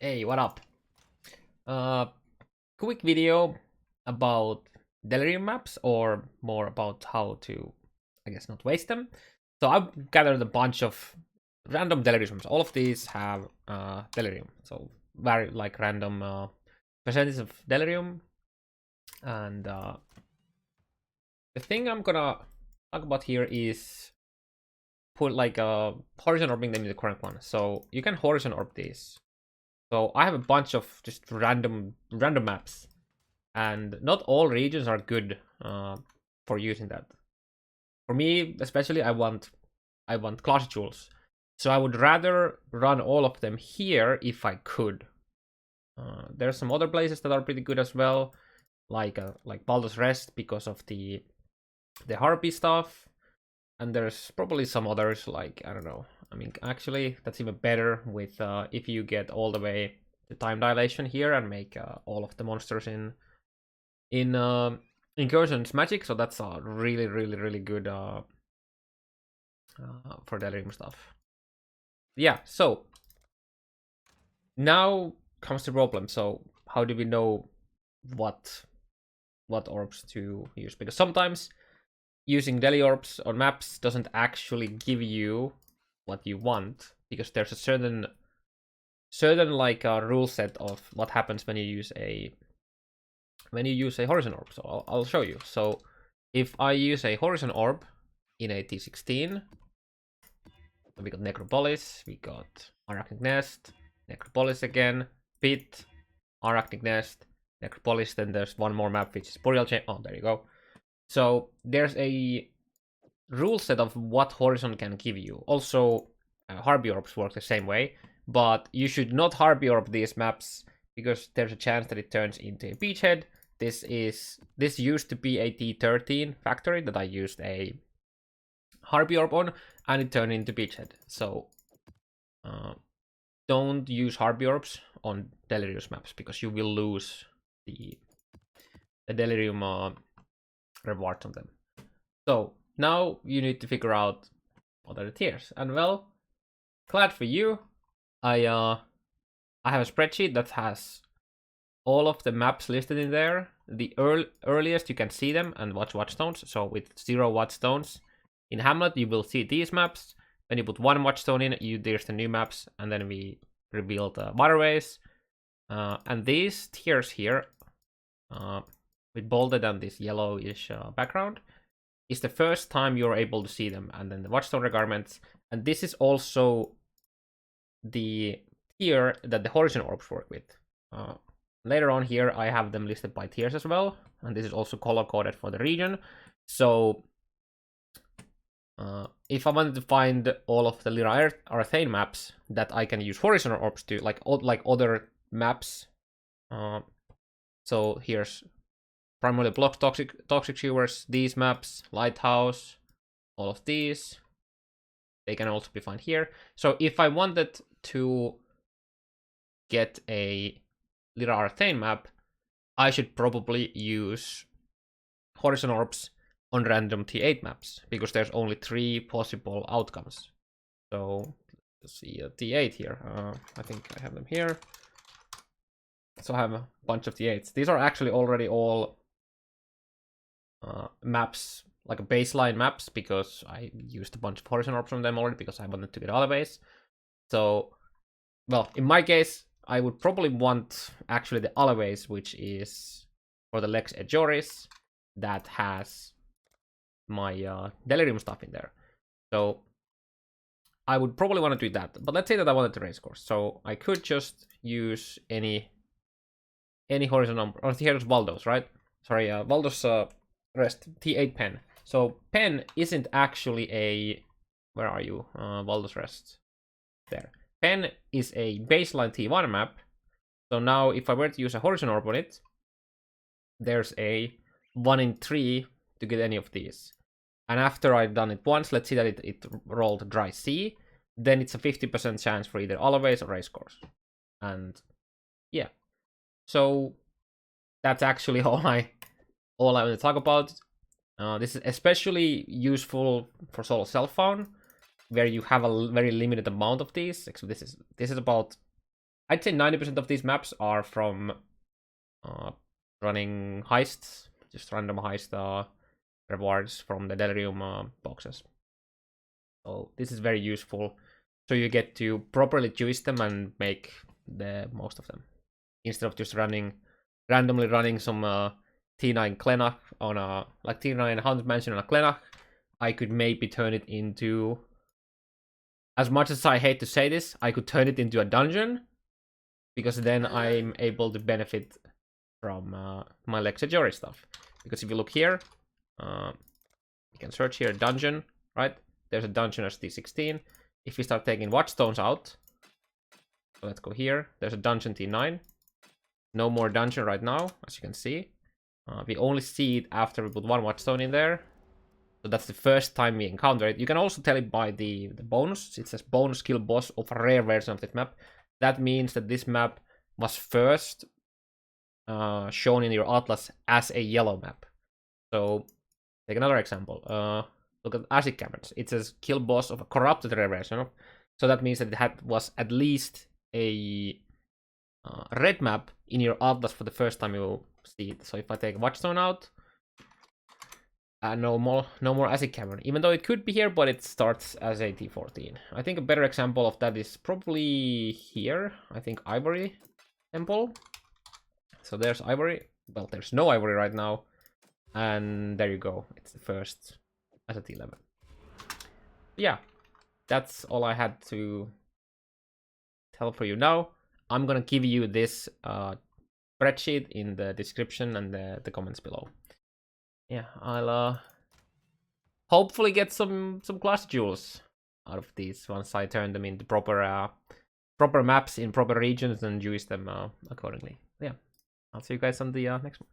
Hey, what up? Quick video about Delirium maps, or more about how to, I guess, not waste them. So I've gathered a bunch of random Delirium maps. All of these have Delirium, so very like random percentage of Delirium. And the thing I'm gonna talk about here is put like a horizon orbing them in the correct one. So you can horizon orb these. So I have a bunch of just random maps, and not all regions are good for using that. For me, especially, I want class jewels, so I would rather run all of them here if I could. There's some other places that are pretty good as well, like Baldur's Rest because of the harpy stuff, and there's probably some others like I don't know. I mean, actually, that's even better with if you get all the way to time dilation here and make all of the monsters in incursions magic. So that's really good for Delirium stuff. Yeah. So now comes the problem. So how do we know what orbs to use? Because sometimes using Deli orbs on maps doesn't actually give you what you want, because there's a certain like rule set of what happens when you use a horizon orb. So I'll show you. So if I use a horizon orb in a T16, we got Necropolis, we got Arachnic Nest, Necropolis again, Pit, Arachnic Nest, Necropolis. Then there's one more map which is Boreal Chain. Oh, there you go. So there's a rule set of what horizon can give you. Also, Harpy orbs work the same way, but you should not Harpy orb these maps because there's a chance that it turns into a beachhead. This used to be a T13 factory that I used a Harpy orb on, and it turned into beachhead. So don't use Harpy orbs on Delirium maps because you will lose the Delirium rewards on them. So now you need to figure out what are the tiers. And well, glad for you, I have a spreadsheet that has all of the maps listed in there. The earliest you can see them and watch watchstones. So with 0 watchstones in Hamlet, you will see these maps. When you put 1 watchstone in, there's the new maps, and then we revealed waterways. And these tiers here, with bolded and this yellowish background, is the first time you're able to see them. And then the watchstone requirements, and this is also the tier that the horizon orbs work with. Later on here, I have them listed by tiers as well, and this is also color coded for the region. So if I wanted to find all of the Lyra Arthane maps that I can use horizon orbs to, like other maps, so here's primarily block toxic shivers, these maps, lighthouse, all of these, they can also be found here. So if I wanted to get a Lyra Arthane map, I should probably use horizon orbs on random T8 maps, because there's only 3 possible outcomes. So let's see a T8 here. I think I have them here. So I have a bunch of T8s. These are actually already all maps, like a baseline maps, because I used a bunch of horizon orbs from them already because I wanted to get Alaways. So, well, in my case, I would probably want actually the Alaways, which is for the Lex Ejoris, that has my Delirium stuff in there. So I would probably want to do that. But let's say that I wanted to raise course, so I could just use any horizon number. Oh, here's Valdos, right? Sorry, Valdos Rest T8 pen. So pen isn't actually a, where are you? Valdos Rest. There. Pen is a baseline T1 map. So now if I were to use a horizon orb on it, there's a 1 in 3 to get any of these. And after I've done it once, let's see that it rolled dry sea, then it's a 50% chance for either Alaways or race course. And yeah. So that's actually all I want to talk about. This is especially useful for solo self-found, where you have a very limited amount of these. So this is about I'd say 90% of these maps are from running heists, just random heist rewards from the Delirium boxes. So this is very useful. So you get to properly choose them and make the most of them, instead of just randomly running some T9 Klenach on a, like T9 Haunted Mansion on a Klenach. I could maybe turn it into, as much as I hate to say this, I could turn it into a dungeon, because then I'm able to benefit from my Lexajori stuff. Because if you look here, you can search here dungeon, right? There's a dungeon as T16. If we start taking watchstones out, so let's go here. There's a dungeon T9. No more dungeon right now, as you can see. We only see it after we put one watchstone in there. So that's the first time we encounter it. You can also tell it by the bonus. It says bonus kill boss of a rare version of this map. That means that this map was first shown in your atlas as a yellow map. So take another example. Look at Acid Caverns. It says kill boss of a corrupted rare version. So that means that it was at least a red map in your atlas for the first time you see it. So if I take Watchstone out, no more Acid Cavern. Even though it could be here, but it starts as a T14. I think a better example of that is probably here. I think Ivory Temple. So there's Ivory. Well, there's no Ivory right now. And there you go. It's the first as a T11. Yeah, that's all I had to tell for you now. I'm gonna give you this spreadsheet in the description and the comments below. Yeah, I'll hopefully get some class jewels out of these once I turn them into proper maps in proper regions and use them accordingly. Yeah, I'll see you guys on the next one.